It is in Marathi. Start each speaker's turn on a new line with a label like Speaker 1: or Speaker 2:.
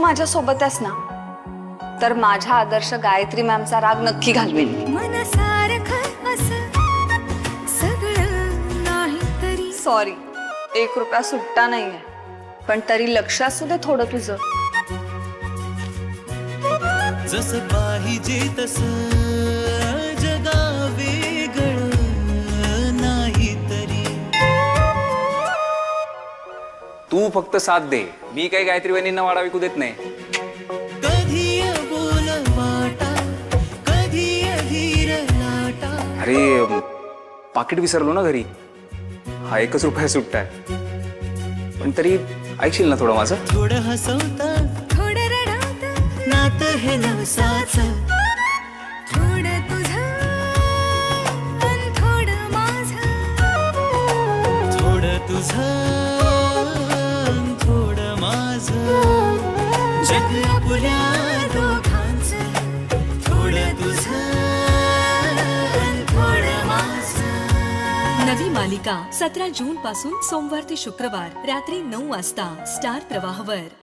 Speaker 1: माझ्यासोबत आहेस ना तर माझ्या आदर्श गायत्री मॅमचा राग नक्की घालवेन. सॉरी, 1 रुपया सुट्टा नाहीये, पण तरी लक्ष असू दे थोडं तुझं.
Speaker 2: जसं पाहिजे तसं जगा वेगळं नाही तरी.
Speaker 3: तू फक्त साथ दे, मी काही गायत्री वहिनींना वाडा विकू देत नाही.
Speaker 2: कधी बोल वाटा, कधी धीर लाटा.
Speaker 3: अरे पाकिट विसरलो ना घरी, हा 1 रुपया सुट्टा आहे. पण तरी ऐकशील ना थोडं माझं.
Speaker 2: थोडं हसवता, थोडं रडवता, नात हे नवसाचं. थोडं तुझं अन थोडं माझं, थोडं तुझं अन थोडं माझं. जग आपल्या दोघांचं, थोडं तुझं अन थोडं माझं.
Speaker 4: नवी मालिका 17 जून पासून सोमवार ते शुक्रवार रात्री 9 वाजता स्टार प्रवाहवर.